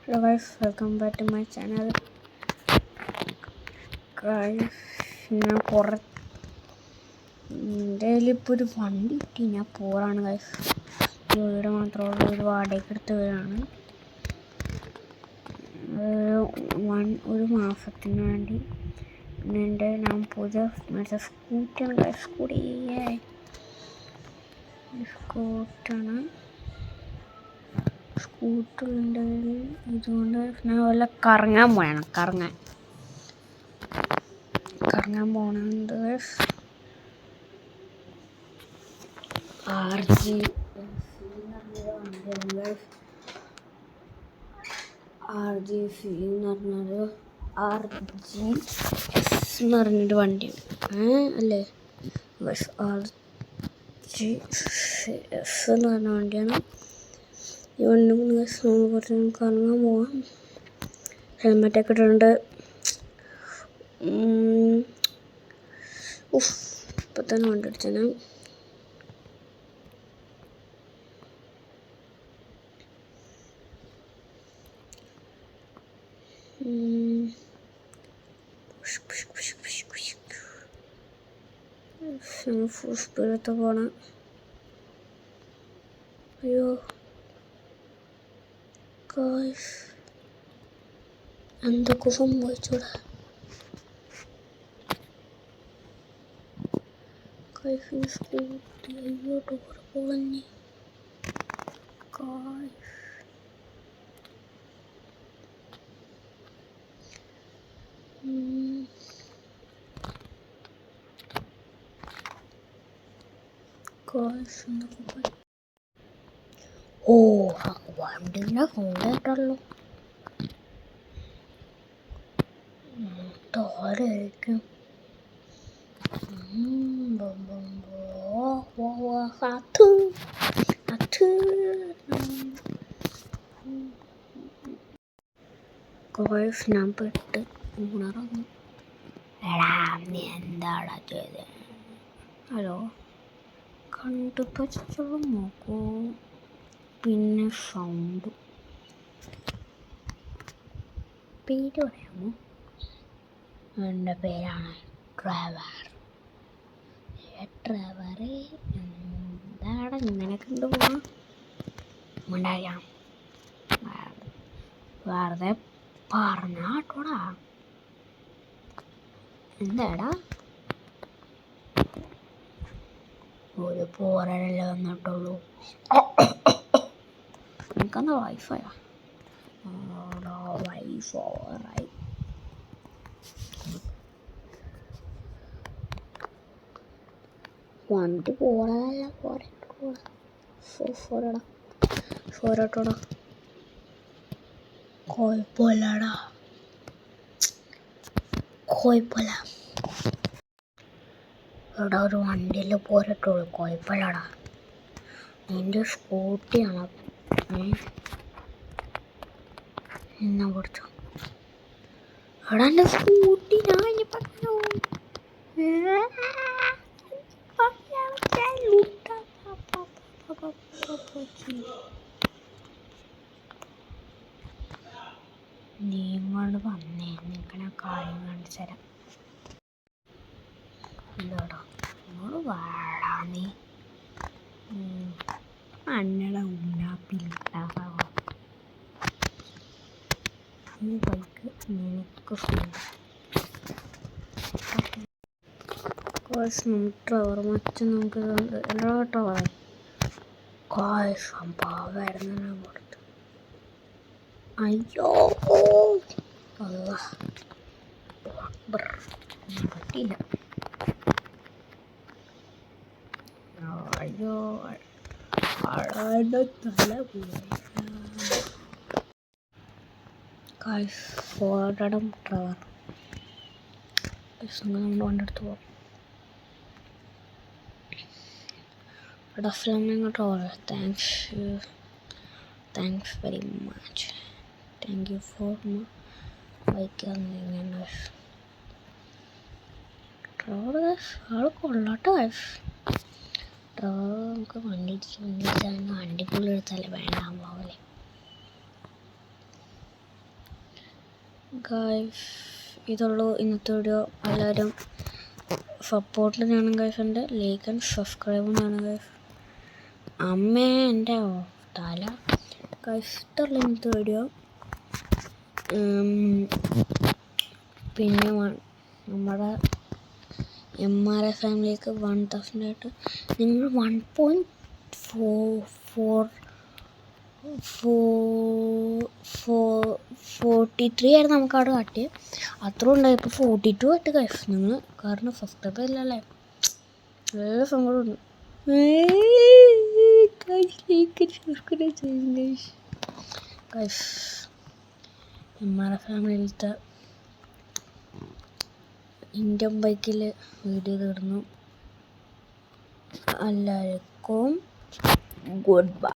Hello guys, welcome back to my channel. Guys, ഞാൻ ഇപ്പോൾ ഒരു വണ്ടി കിട്ടി. ഞാൻ പോറാണ് ഗൈസ്. വീട് മാത്രമുള്ള ഒരു വാടകയ്ക്ക് എടുത്ത് വീടാണ്. ഒരു മാസത്തിന് വേണ്ടി പിന്നെ ഞാൻ പുതിയ മറ്റേ സ്കൂട്ടിയാണ് ഗൈസ്. സ്കൂട്ടറുണ്ട്. ഇതുകൊണ്ട് ഞാൻ വല്ല കറങ്ങാൻ പോകണുണ്ട്. RG എന്ന് പറഞ്ഞൊരു വണ്ടിയാണ് അല്ലേ? RG എന്ന് പറഞ്ഞ വണ്ടിയാണ്. ഈ വണ്ടി കുറച്ച് കറങ്ങാൻ പോവാം. ഹെൽമെറ്റൊക്കെ ഇട്ടിട്ടുണ്ട്. ഇപ്പം തന്നെ വണ്ടി അടിച്ചാൽ ഫുൾ സ്പീഡത്ത് പോണം. അയ്യോ എന്തൊക്കെ സംഭവിച്ചൂടെ? സ്കൂട്ടി അയ്യോ ഡോർ പൊളഞ്ഞ്. വണ്ടിയുടെ സൗണ്ടായിട്ടല്ലോ തോരായിരിക്കും. ഞാൻ പെട്ട് ഉണർന്നു. നീ എന്താടാ ചെയ്തത്? ഹലോ, കണ്ടുപറ്റും നോക്കൂ. പിന്നെ സൗണ്ട് പേര് പറയാമോ? എൻ്റെ പേരാണ് ഡ്രൈവർ. എന്താണ് ഇങ്ങനെ കൊണ്ടുപോകാം? ഉണ്ടാകാം വെറുതെ പറഞ്ഞാട്ടോടാ. എന്താടാ ഒരു പോരല്ലേ വന്നിട്ടുള്ളൂ. എനിക്കെന്താ വൈഫാ? വണ്ടി പോരാനല്ല പോരട്ടോടാ. കുഴപ്പമില്ല എടാ, ഒരു വണ്ടിയിൽ പോരട്ടുള്ളൂ. കുഴപ്പമില്ലടാ. എൻ്റെ സ്കൂട്ടിയാണ് എന്നാ പിടിച്ചോ. എടാ എൻ്റെ സ്കൂട്ടി ഞാൻ ഇനി പറഞ്ഞു. നിങ്ങൾ വന്നേ, നിങ്ങൾക്ക് ഞാൻ കാര്യം കാണിച്ചു തരാം. എന്താടാ നിങ്ങൾ വേടാ. നീ അന്നട ഉണ്ടാപ്പില്ല. ഈ ബൈക്ക് നിനക്ക് ട്രവർ മറ്റും നമുക്ക് എല്ലാ ട്രവർ സംഭവമായിരുന്നു. കൊടുത്തു അയ്യോ പറ്റിയില്ല. അയ്യോ തല ഫോർഡും ട്രവർ കൊണ്ടെടുത്ത് പോകും. Trevor thanks very much. Thank you for my bike. Trevor ആൾ കൊള്ളാട്ടോ. ട്രവർ നമുക്ക് വണ്ടിക്കുള്ളിൽ എടുത്താലേ വേണ്ടാൻ പോകല്ലേ. ഗൈസ് ഇതുള്ളൂ ഇന്നത്തെ വീഡിയോ. എല്ലാവരും സപ്പോർട്ടിൽ വേണം ഗൈസ്. എൻ്റെ ലൈക്ക് ആൻഡ് സബ്സ്ക്രൈബും വേണം ഗൈസ്. അമ്മേ എൻ്റെ തല ഗൈസ്. ഇതുള്ള ഇന്നത്തെ വീഡിയോ. പിന്നെ നമ്മുടെ MRA ഫാമിലിക്ക് 1000 ആയിട്ട് നിങ്ങൾ 1.43 ആയിരുന്നു നമുക്ക് അവിടെ കാട്ടിയത്. അത്ര ഉണ്ടായി. ഇപ്പോൾ 42 ആയിട്ട് ഗൈസ്. നിങ്ങൾ കാരണം സബ്സ്ക്രൈബ് ഇല്ലല്ലേ, നല്ല സങ്കടമുണ്ട്. സബ്സ്ക്രൈബ് ചെയ്യും ഗൈസ്. ഗൈസ് MRA ഫാമിലിയിലത്തെ ഇന്ത്യൻ ബൈക്കിൽ വീഡിയോ തീർന്നു. എല്ലാവർക്കും ഗുഡ് ബൈ.